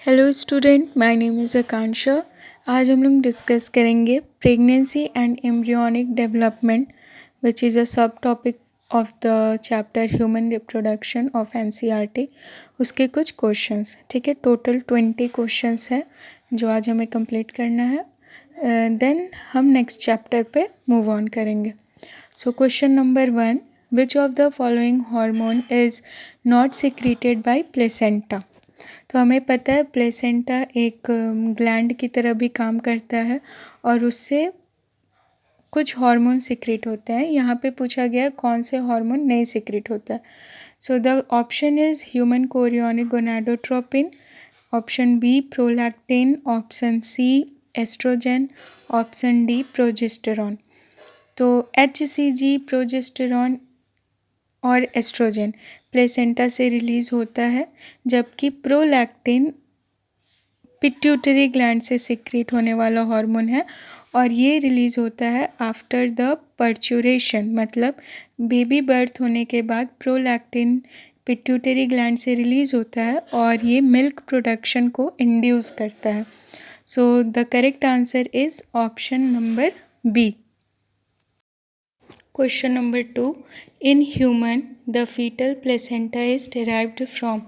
Hello student, my name is Akanksha. आज हम लोग डिस्कस करेंगे pregnancy and embryonic development which is a sub topic of the chapter human reproduction of NCERT. उसके कुछ questions, ठीक है। टोटल 20 क्वेश्चंस है जो आज हमें कंप्लीट करना है। देन हम नेक्स्ट चैप्टर पे मूव ऑन करेंगे। सो question number 1, which of the following hormone is not secreted by placenta. तो हमें पता है प्लेसेंटा एक ग्लैंड की तरह भी काम करता है और उससे कुछ हार्मोन सिक्रेट होते हैं। यहाँ पे पूछा गया कौन से हार्मोन नहीं सिक्रेट होता है। So the option is human chorionic gonadotropin, option B prolactin, option C estrogen, option D progesterone. तो HCG, प्रोजेस्टेरॉन और एस्ट्रोजन प्लेसेंटा से रिलीज़ होता है, जबकि प्रोलैक्टिन पिट्यूटरी ग्लैंड से सिक्रीट होने वाला हार्मोन है और ये रिलीज़ होता है आफ्टर द पर्चुरेशन, मतलब बेबी बर्थ होने के बाद प्रोलैक्टिन पिट्यूटरी ग्लैंड से रिलीज़ होता है और ये मिल्क प्रोडक्शन को इंड्यूस करता है। So the correct answer is option number B. Question number 2, in human the fetal placenta is derived from।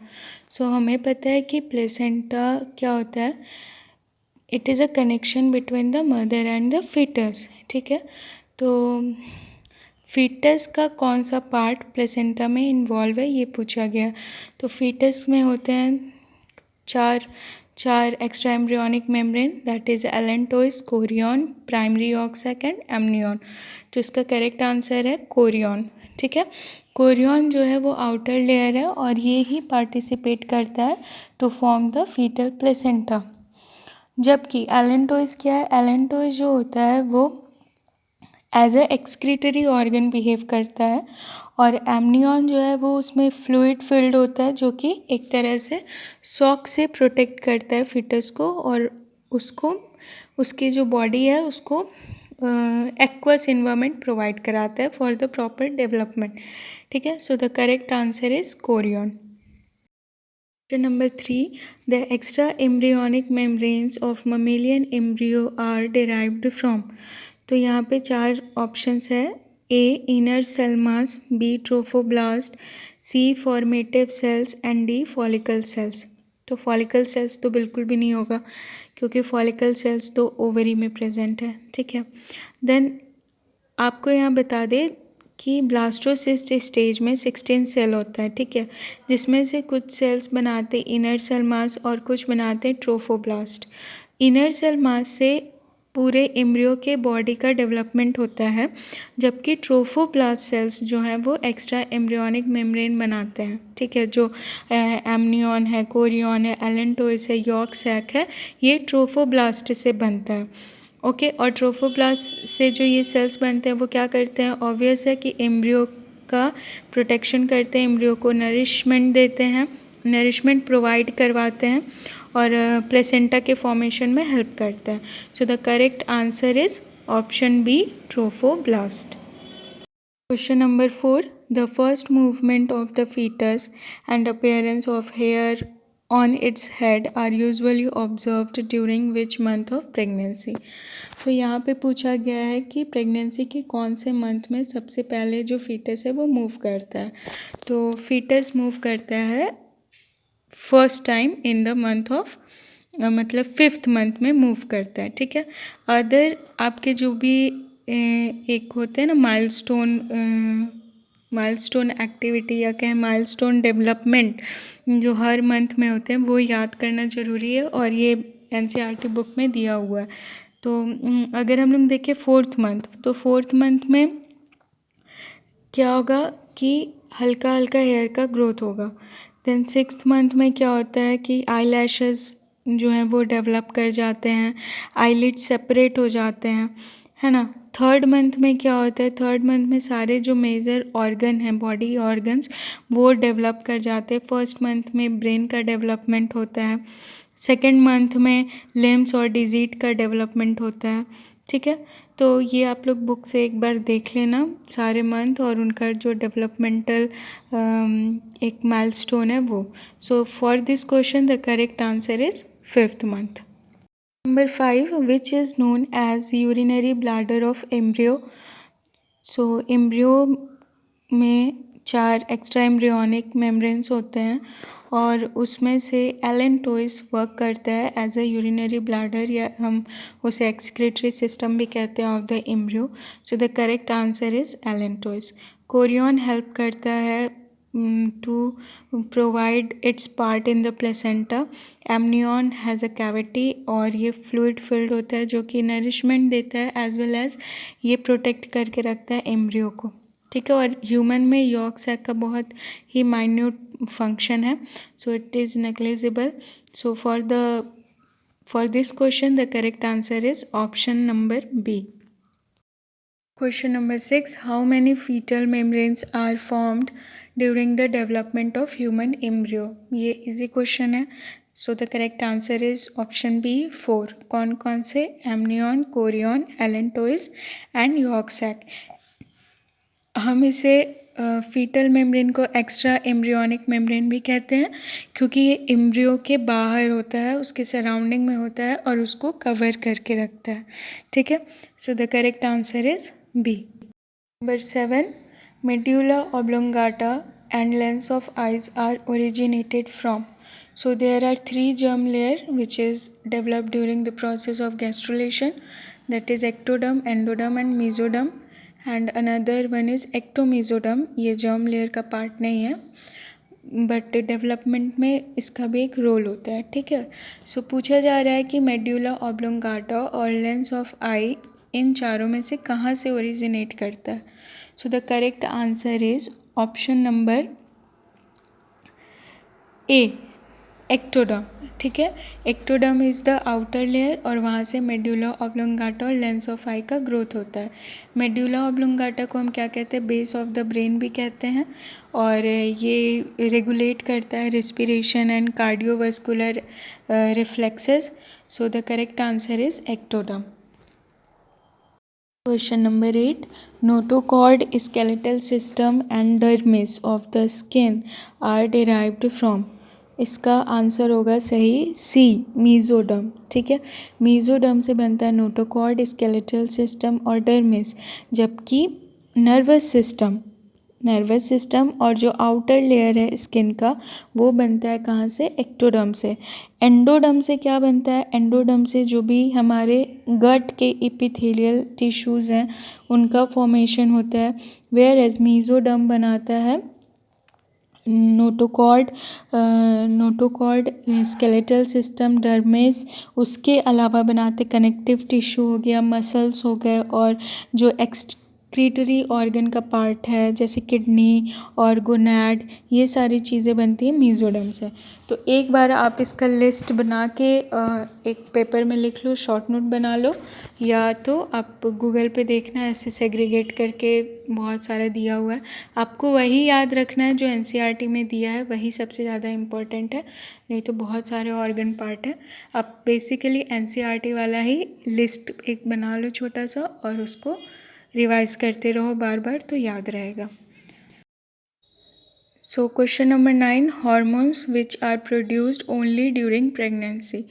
So हमें पता है कि placenta क्या होता है, it is a connection between the mother and the fetus, ठीक है। तो fetus का कौन सा पार्ट placenta में इन्वॉल्व है ये पूछा गया। तो fetus में होते हैं चार extra embryonic membrane, that is allantois, chorion, primary yolk sac and amnion. तो इसका करेक्ट आंसर है कोरियन, ठीक है। कोरियन जो है वो आउटर लेयर है और ये ही पार्टिसिपेट करता है to form the fetal placenta. जबकि एलेंटोइस क्या है, एलेंटोइस जो होता है वो as a excretory organ behave करता है और एमनियन जो है वो उसमें फ्लूइड फिल्ड होता है जो कि एक तरह से शॉक से प्रोटेक्ट करता है फिटस को और उसको उसकी जो बॉडी है उसको एक्वस इन्वायरमेंट प्रोवाइड कराता है फॉर द प्रॉपर डेवलपमेंट, ठीक है। So the correct answer is Korean. Question number 3, the extra embryonic membranes of mammalian embryo are derived from। तो यहाँ पे 4 ऑप्शंस है। A inner cell mass, B trophoblast, C formative cells and D follicle cells। तो follicle cells तो बिल्कुल भी नहीं होगा क्योंकि follicle cells तो ओवरी में प्रेजेंट है, ठीक है। देन आपको यहाँ बता दें कि ब्लास्टोसिस्ट स्टेज में 16 सेल होता है, ठीक है, जिसमें से कुछ सेल्स बनाते इनर सेल मास और कुछ बनाते ट्रोफोब्लास्ट। इनर सेल मास से पूरे एम्ब्रियो के बॉडी का डेवलपमेंट होता है, जबकि ट्रोफोब्लास्ट सेल्स जो हैं वो एक्स्ट्रा एम्ब्रियोनिक मेम्ब्रेन बनाते हैं, ठीक है। जो एमनियन है, कोरियन है, एलेंटोइस है, यॉर्क सैक है, ये ट्रोफोब्लास्ट से बनता है, ओके। और ट्रोफोब्लास्ट से जो ये सेल्स बनते हैं वो क्या करते हैं, ऑब्वियस है कि एम्ब्रियो का प्रोटेक्शन करते हैं, एम्ब्रियो को नरिशमेंट देते हैं, नरिशमेंट प्रोवाइड करवाते हैं और प्लेसेंटा के फॉर्मेशन में हेल्प करते हैं। So the correct answer is option B, trophoblast. Question number 4, the first movement of the fetus and appearance of hair on its head are usually observed during which month of pregnancy। So यहाँ पे पूछा गया है कि pregnancy के कौन से month में सबसे पहले जो फीटस है वो मूव करता है। तो फीटस मूव करता है first time in the month of मतलब 5th मंथ में मूव करता है, ठीक है। अदर आपके जो भी एक होते हैं ना माइलस्टोन एक्टिविटी या कहें माइलस्टोन डेवलपमेंट जो हर मंथ में होते हैं वो याद करना ज़रूरी है और ये एनसीईआरटी बुक में दिया हुआ है। तो अगर हम लोग देखें 4th मंथ, तो 4th मंथ में क्या होगा कि हल्का हल्का हेयर का ग्रोथ होगा। देन 6th मंथ में क्या होता है कि आई लैशेस जो हैं वो डेवलप कर जाते हैं, आईलिड सेपरेट हो जाते हैं, है ना। 3rd मंथ में क्या होता है, 3rd मंथ में सारे जो मेजर ऑर्गन हैं, बॉडी ऑर्गन्स, वो डेवलप कर जाते हैं। 1st मंथ में ब्रेन का डेवलपमेंट होता है, 2nd मंथ में लिम्स और डिजीट का डेवलपमेंट होता है, ठीक है। तो ये आप लोग बुक से एक बार देख लेना सारे मंथ और उनका जो डेवलपमेंटल एक माइलस्टोन है वो। सो for this question the correct answer is 5th month. Number 5, which is known as urinary bladder of embryo. So embryo में 4 एक्स्ट्रा एम्ब्रियोनिक मेम्ब्रेन्स होते हैं और उसमें से एलेंटोइस वर्क करता है एज अ यूरिनरी ब्लैडर, या हम उसे एक्सक्रीटरी सिस्टम भी कहते हैं of the embryo. So the correct answer is allantois. Korean help करता है to provide its part in the placenta. Amnion has a cavity और ये fluid filled होता है जो कि nourishment देता है as well as ये protect करके रखता है एम्ब्रियो को, ठीक है। और ह्यूमन में यॉर्क सैक का बहुत ही माइन्यूट फंक्शन है, so it is negligible. So for this question the correct answer is option number B. Question number 6, how many fetal membranes are formed during the development of human embryo? ये easy question है। So the correct answer is option B 4। कौन कौन से? amnion, chorion, allantois and yolk sac। हम इसे fetal membrane को extra embryonic membrane भी कहते हैं क्योंकि ये एम्ब्रियो के बाहर होता है, उसके सराउंडिंग में होता है और उसको कवर करके रखता है, ठीक है। So the correct answer is B. Number 7, medulla oblongata and lens of eyes are originated from. So there are 3 germ layer which is developed during the process of gastrulation, that is ectoderm, endoderm and mesoderm, and another one is ectomesoderm। ये germ layer का part नहीं है but development में इसका भी एक role होता है, ठीक है। सो पूछा जा रहा है कि मेड्यूला ऑब्लोंगाटा और लेंस ऑफ आई इन चारों में से कहाँ से ओरिजिनेट करता है। So the correct answer is option number A, ectoderm, ठीक है। Ectoderm is the outer layer और वहाँ से मेड्यूला ऑब्लोंगाटा और लेंस ऑफ आई का ग्रोथ होता है। मेड्यूला ऑब्लोंगाटा को हम क्या कहते हैं? बेस ऑफ द ब्रेन भी कहते हैं और ये रेगुलेट करता है respiration and cardiovascular reflexes. So the correct answer is ectoderm. Question number 8, notochord, skeletal system and dermis of the skin are derived from। इसका आंसर होगा सही सी, मीजोडर्म, ठीक है। मीजोडर्म से बनता है नोटोकॉर्ड, स्केलेटल सिस्टम और डर्मिस, जबकि नर्वस सिस्टम और जो आउटर लेयर है स्किन का वो बनता है कहाँ से? एक्टोडर्म से। एंडोडर्म से क्या बनता है? एंडोडर्म से जो भी हमारे गट के इपिथेलियल टिश्यूज़ हैं उनका फॉर्मेशन होता है, वेयर एज मीजोडर्म बनाता है नोटोकॉर्ड, स्केलेटल सिस्टम, डर्मिस, उसके अलावा बनाते कनेक्टिव टिश्यू हो गया, मसल्स हो गए और जो एक्सक्रीटरी ऑर्गन का पार्ट है जैसे किडनी और गोनैड, ये सारी चीज़ें बनती हैं मीजोडर्म से। तो एक बार आप इसका लिस्ट बना के एक पेपर में लिख लो, शॉर्ट नोट बना लो, या तो आप गूगल पे देखना, ऐसे सेग्रीगेट करके बहुत सारा दिया हुआ है, आपको वही याद रखना है जो एनसीईआरटी में दिया है, वही सबसे ज़्यादा इम्पोर्टेंट है, नहीं तो बहुत सारे ऑर्गन पार्ट है। आप बेसिकली एनसीईआरटी वाला ही लिस्ट एक बना लो छोटा सा और उसको रिवाइज करते रहो बार बार, तो याद रहेगा। So question number 9, hormones which are produced only during pregnancy.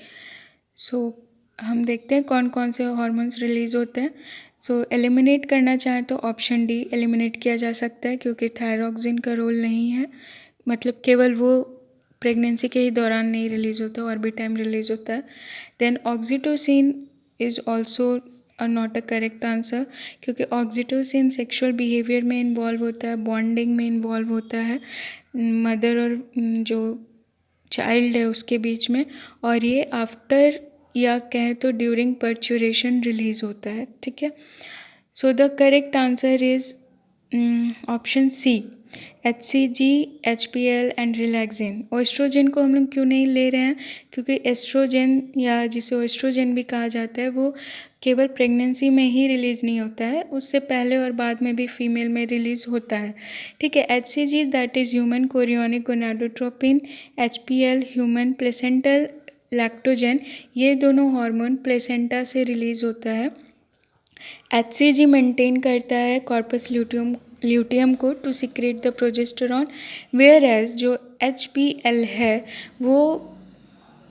So हम देखते हैं कौन कौन से हॉर्मोन्स रिलीज़ होते हैं। सो एलिमिनेट करना चाहें तो ऑप्शन डी एलिमिनेट किया जा सकता है क्योंकि थायरॉक्सिन का रोल नहीं है, मतलब केवल वो प्रेगनेंसी के ही दौरान नहीं रिलीज़ होता, और भी टाइम रिलीज़ होता है। Then oxytocin is also not a correct answer क्योंकि ऑक्सीटोसिन सेक्सुअल बिहेवियर में इन्वॉल्व होता है, बॉन्डिंग में इन्वॉल्व होता है मदर और जो चाइल्ड है उसके बीच में, और ये आफ्टर या कहें तो ड्यूरिंग पर्चुरेशन रिलीज़ होता है, ठीक है। So the correct answer is option C, HCG, HPL and relaxin. Oestrogen को हम लोग क्यों नहीं ले रहे हैं? क्योंकि एस्ट्रोजन या जिसे ओएस्ट्रोजन भी कहा जाता है वो केवल प्रेगनेंसी में ही रिलीज़ नहीं होता है, उससे पहले और बाद में भी फीमेल में रिलीज़ होता है, ठीक है। HCG that is human chorionic gonadotropin, HPL human placental lactogen, ये दोनों हार्मोन प्लेसेंटा से रिलीज़ होता है HCG मेंटेन करता है कॉर्पस ल्यूटियम को to secrete the progesterone, where as जो HPL है वो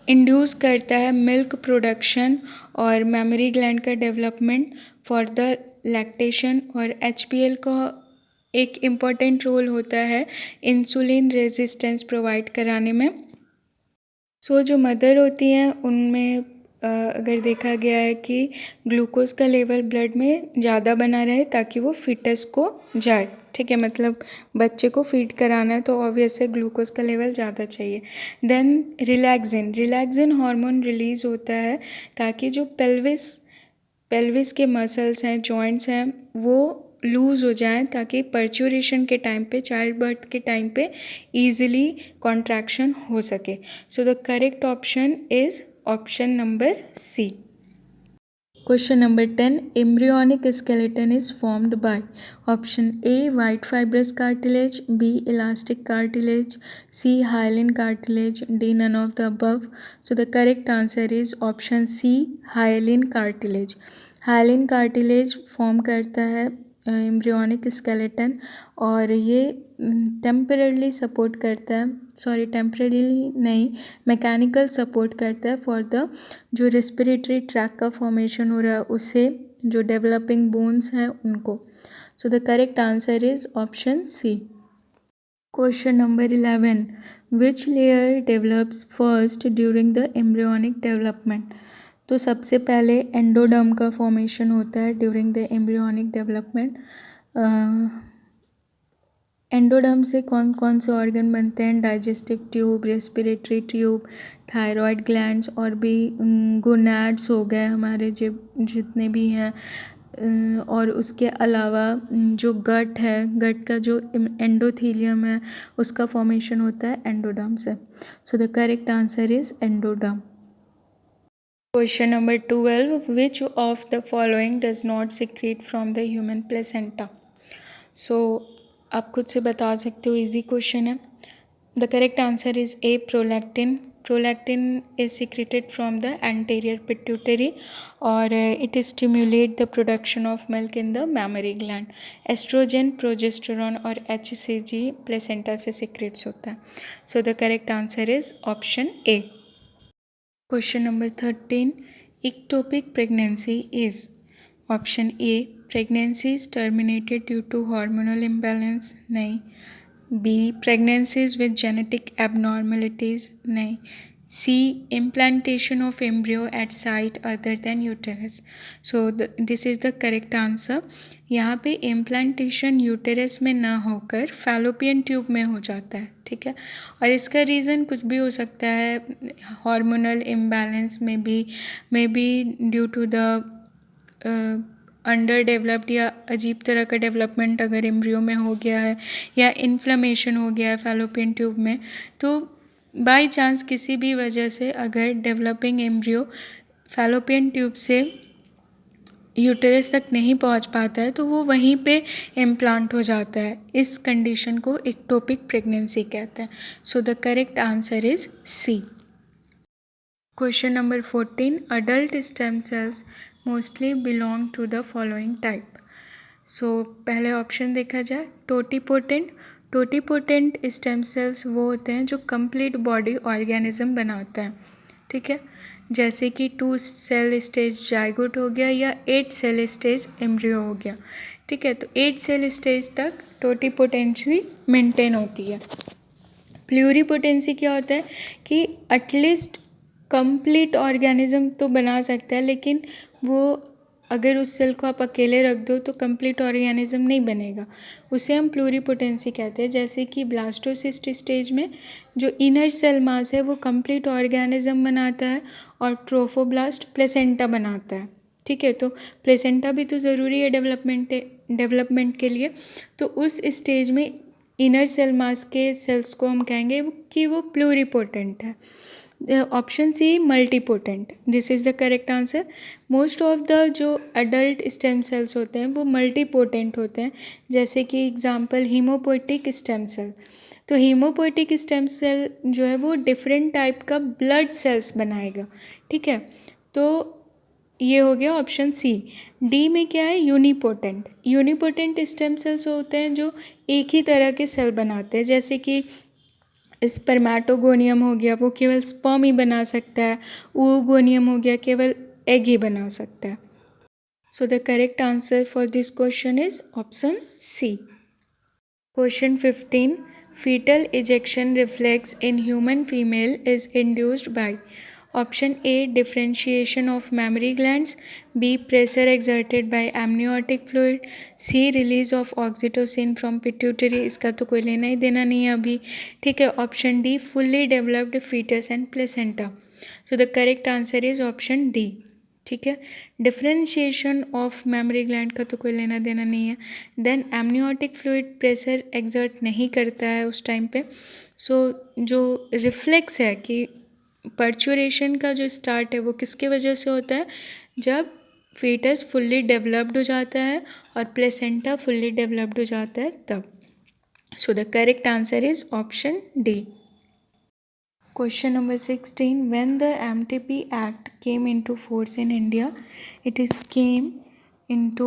इंड्यूस करता है मिल्क प्रोडक्शन और मेमोरी ग्लैंड का डेवलपमेंट फॉर द लैक्टेशन, और HPL का एक इम्पॉर्टेंट रोल होता है इंसुलिन रेजिस्टेंस प्रोवाइड कराने में। जो मदर होती हैं उनमें अगर देखा गया है कि ग्लूकोज का लेवल ब्लड में ज़्यादा बना रहे ताकि वो फिटस को जाए, ठीक है, मतलब बच्चे को फीड कराना है तो ऑब्वियस है ग्लूकोज का लेवल ज़्यादा चाहिए। देन रिलैक्सिन हार्मोन रिलीज़ होता है ताकि जो पेल्विस के मसल्स हैं, जॉइंट्स हैं, वो लूज़ हो जाएं ताकि पर्चुरेशन के टाइम पे, चाइल्ड बर्थ के टाइम पे ईजिली कॉन्ट्रैक्शन हो सके। So the correct option is option number C. Question number 10. Embryonic skeleton is formed by option A white fibrous cartilage, B elastic cartilage, C hyaline cartilage, D none of the above. So the correct answer is option C hyaline cartilage. Hyaline cartilage form करता है embryonic skeleton और ये temporarily support करता है, temporarily नहीं, mechanical support करता है for the जो रेस्पिरेटरी ट्रैक का फॉर्मेशन हो रहा है उसे, जो डेवलपिंग बोन्स हैं उनको। So the correct answer is option C. Question number 11. Which layer develops first during the embryonic development? तो सबसे पहले एंडोडर्म का फॉर्मेशन होता है during the embryonic development. Endoderm से कौन कौन से ऑर्गन बनते हैं? Digestive tube, respiratory tube, thyroid glands और भी गोनैड्स हो गए हमारे जितने भी हैं, और उसके अलावा जो गट है, गट का जो एंडोथीलियम है उसका फॉर्मेशन होता है एंडोडर्म से। So the correct answer is endoderm. Question number 12. Which of the following does not secrete from the human placenta? So आप खुद से बता सकते हो, इजी क्वेश्चन है। The correct answer is A prolactin. Prolactin is secreted from the anterior pituitary और it stimulate the production of milk in the mammary gland. Oestrogen, progesterone और HCG placenta से सिक्रेट्स होता है। So the correct answer is option A. Question number 13. Ectopic pregnancy is option A pregnancies terminated due to hormonal imbalance, नहीं। B pregnancies with genetic abnormalities, नहीं। C implantation of embryo at site other than uterus. So this is the correct answer. यहाँ पे implantation uterus में ना होकर fallopian tube में हो जाता है, ठीक है, और इसका रीज़न कुछ भी हो सकता है, हार्मोनल इम्बैलेंस में be due to the under developed या अजीब तरह का डेवलपमेंट अगर एम्ब्रियो में हो गया है या इन्फ्लेमेशन हो गया है फैलोपियन ट्यूब में, तो बाय चांस किसी भी वजह से अगर डेवलपिंग एम्ब्रियो फैलोपियन ट्यूब से यूटेरस तक नहीं पहुंच पाता है तो वो वहीं पे इम्प्लांट हो जाता है। इस कंडीशन को इक्टोपिक प्रेगनेंसी कहते हैं। So the correct answer is C. Question number 14. Adult stem cells mostly belong to the following type. So पहले ऑप्शन देखा जाए, टोटीपोटेंट स्टेम सेल्स वो होते हैं जो कंप्लीट बॉडी ऑर्गेनिज्म बनाता है, ठीक है, जैसे कि 2 सेल स्टेज जाइगोट हो गया या 8 सेल स्टेज एम्ब्रियो हो गया, ठीक है। तो 8 सेल स्टेज तक टोटीपोटेंसी मेंटेन होती है। प्लूरीपोटेंसी क्या होता है कि एटलीस्ट कंप्लीट ऑर्गेनिज्म तो बना सकता है, लेकिन वो अगर उस सेल को आप अकेले रख दो तो कंप्लीट ऑर्गेनिज्म नहीं बनेगा, उसे हम प्लूरीपोटेंसी कहते हैं। जैसे कि ब्लास्टोसिस्ट स्टेज में जो इनर सेल मास है वो कंप्लीट ऑर्गेनिज्म बनाता है और ट्रोफोब्लास्ट प्लेसेंटा बनाता है, ठीक है। तो प्लेसेंटा भी तो ज़रूरी है डेवलपमेंट के लिए, तो उस स्टेज में इनर सेल मास के सेल्स को हम कहेंगे कि वो प्लूरीपोटेंट है। Option C multipotent, this is the correct answer. Most of the जो अडल्ट स्टेम सेल्स होते हैं वो मल्टीपोटेंट होते हैं, जैसे कि एग्जांपल हीमोपोएटिक स्टेम सेल। तो हीमोपोएटिक स्टेम सेल जो है वो डिफरेंट टाइप का ब्लड सेल्स बनाएगा, ठीक है। तो ये हो गया ऑप्शन सी। डी में क्या है, यूनिपोटेंट। यूनिपोटेंट स्टेम सेल्स होते हैं जो एक ही तरह के सेल बनाते हैं, जैसे कि स्पर्मेटोगोनियम हो गया, वो केवल स्पर्म ही बना सकता है। oogoनियम हो गया, केवल एग ही बना सकता है। So the correct answer for this question is option C. Question 15. Fetal ejection reflex in human female is induced by option A. Differentiation of mammary glands, B. Pressure exerted by amniotic fluid, C. Release of oxytocin from pituitary. इसका तो कोई लेना ही देना नहीं है अभी, ठीक है। Option D, fully developed fetus and placenta. So the correct answer is option D. ठीक है। डिफ्रेंशिएशन ऑफ मेमोरी ग्लैंड का तो कोई लेना देना नहीं है। Then amniotic fluid pressure exert नहीं करता है उस टाइम पे। सो जो रिफ्लेक्स है कि पर्चुरेशन का जो स्टार्ट है वो किसके वजह से होता है, जब फीटस फुल्ली डेवलप्ड हो जाता है और प्लेसेंटा फुल्ली डेवलप्ड हो जाता है तब। सो the correct answer is option D. Question number 16. When the MTP Act came into force in India, it is came into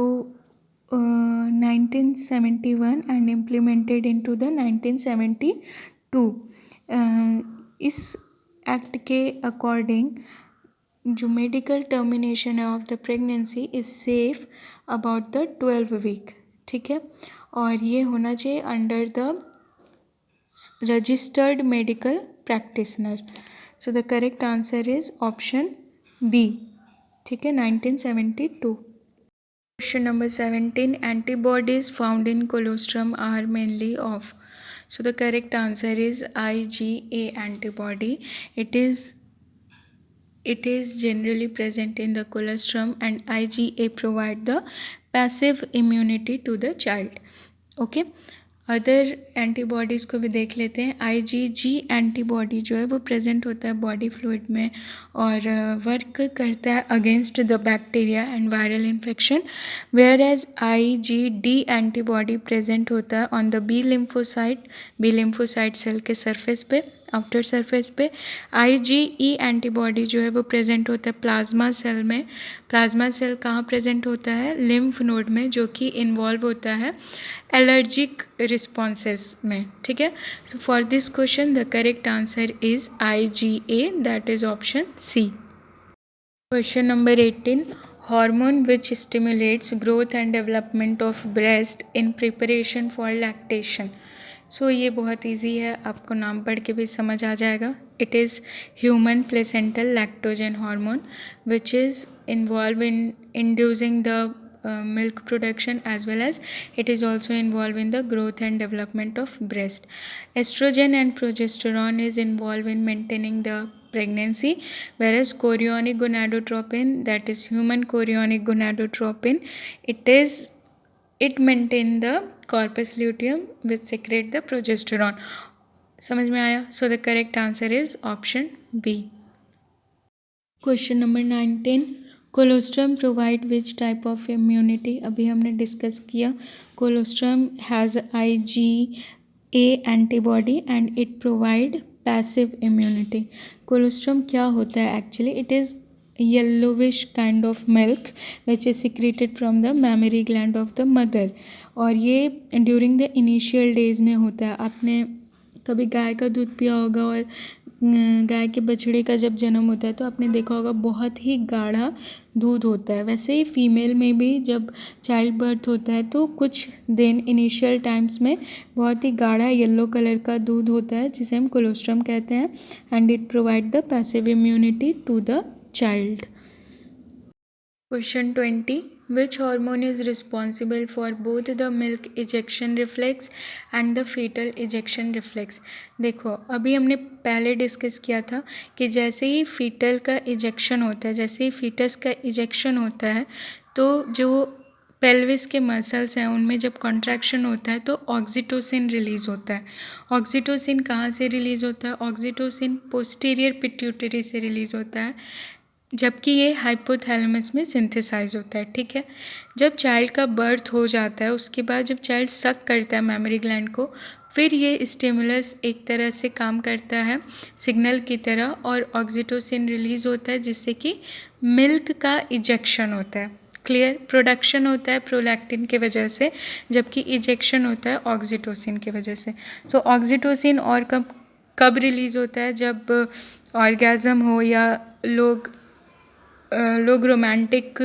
1971 and implemented into the 1972. इस act के अकॉर्डिंग जो मेडिकल टर्मिनेशन है of the pregnancy is safe about the 12 week, ठीक है। और ये होना चाहिए under the registered medical practitioner. So the correct answer is option B, ठीक है, 1972. Question number 17. Antibodies found in colostrum are mainly of. So the correct answer is IgA antibody. It is generally present in the colostrum and IgA provide the passive immunity to the child. Okay. Other antibodies को भी देख लेते हैं। IgG antibody जो है वो present होता है बॉडी फ्लूइड में और वर्क करता है against the bacteria and viral infection, where as IgD antibody present होता है on the B lymphocyte cell के सरफेस पे, आउटर सरफेस पे। IgE एंटीबॉडी जो है वो प्रेजेंट होता है प्लाज्मा सेल में। प्लाज्मा सेल कहाँ प्रेजेंट होता है, लिम्फ नोड में, जो कि इन्वॉल्व होता है एलर्जिक रिस्पॉन्सेस में, ठीक है। So for this question the correct answer is IgA, that is option C. Question number 18. Hormone which stimulates growth and development of breast in preparation for lactation. सो ये बहुत ईजी है, आपको नाम पढ़ के भी समझ आ जाएगा। It is human placental lactogen hormone which is involve in inducing the milk production as well as it is also involved in the growth and development of breast. Estrogen and progesterone is involved in maintaining the pregnancy, whereas chorionic gonadotropin, that is human chorionic gonadotropin, it maintain the corpus luteum which secrete the progesterone. समझ में आया? So the correct answer is option B. Question number 19. Colostrum provide which type of immunity, अभी हमने discuss किया। Colostrum has IgA antibody and it provide passive immunity. Colostrum क्या होता है actually, it is yellowish kind of milk which is secreted from the mammary gland of the mother, और ये during the initial days में होता है। आपने कभी गाय का दूध पिया होगा और गाय के बछड़े का जब जन्म होता है तो आपने देखा होगा बहुत ही गाढ़ा दूध होता है। वैसे ही फीमेल में भी जब चाइल्ड बर्थ होता है तो कुछ दिन इनिशियल टाइम्स में बहुत ही गाढ़ा येलो कलर का दूध होता है जिसे हम कोलोस्ट्रम कहते हैं and it provide the passive immunity to the child. Question 20. Which hormone is responsible for both the milk ejection reflex and the fetal ejection reflex? देखो अभी हमने पहले डिस्कस किया था कि जैसे ही फीटल का इजेक्शन होता है, जैसे ही फीटस का इजेक्शन होता है तो जो पेल्विस के मसल्स हैं उनमें जब कॉन्ट्रैक्शन होता है तो ऑक्सीटोसिन रिलीज़ होता है। ऑक्सीटोसिन कहाँ से रिलीज़ होता है, ऑक्सीटोसिन पोस्टीरियर पिट्यूटरी से रिलीज़ होता है, जबकि ये हाइपोथैलेमस में सिंथेसाइज होता है, ठीक है। जब चाइल्ड का बर्थ हो जाता है उसके बाद जब चाइल्ड सक करता है मेमोरी ग्लैंड को, फिर ये स्टिमुलस एक तरह से काम करता है सिग्नल की तरह और ऑक्सीटोसिन रिलीज़ होता है जिससे कि मिल्क का इजेक्शन होता है। क्लियर? प्रोडक्शन होता है प्रोलैक्टिन के वजह से, जबकि इजेक्शन होता है ऑक्सीटोसिन की वजह से। सो ऑक्सीटोसिन और कब रिलीज़ होता है? जब ऑर्गेज़म हो या लोग रोमांटिक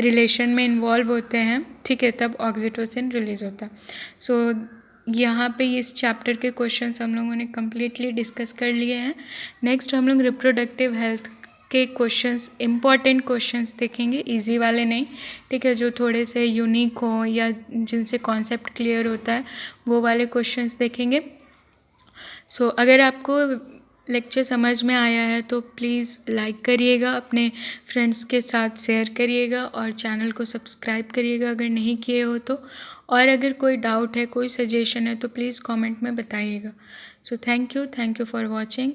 रिलेशन में इन्वॉल्व होते हैं, ठीक है, तब ऑक्सीटोसिन रिलीज़ होता है। सो यहाँ पे इस चैप्टर के क्वेश्चंस हम लोगों ने कम्प्लीटली डिस्कस कर लिए हैं। नेक्स्ट हम लोग रिप्रोडक्टिव हेल्थ के क्वेश्चंस, इम्पॉर्टेंट क्वेश्चंस देखेंगे, इजी वाले नहीं, ठीक है, जो थोड़े से यूनिक हो या जिनसे कॉन्सेप्ट क्लियर होता है वो वाले क्वेश्चंस देखेंगे। सो अगर आपको लेक्चर समझ में आया है तो प्लीज़ लाइक करिएगा, अपने फ्रेंड्स के साथ शेयर करिएगा और चैनल को सब्सक्राइब करिएगा अगर नहीं किए हो तो। और अगर कोई डाउट है, कोई सजेशन है तो प्लीज़ कमेंट में बताइएगा। So thank you for watching.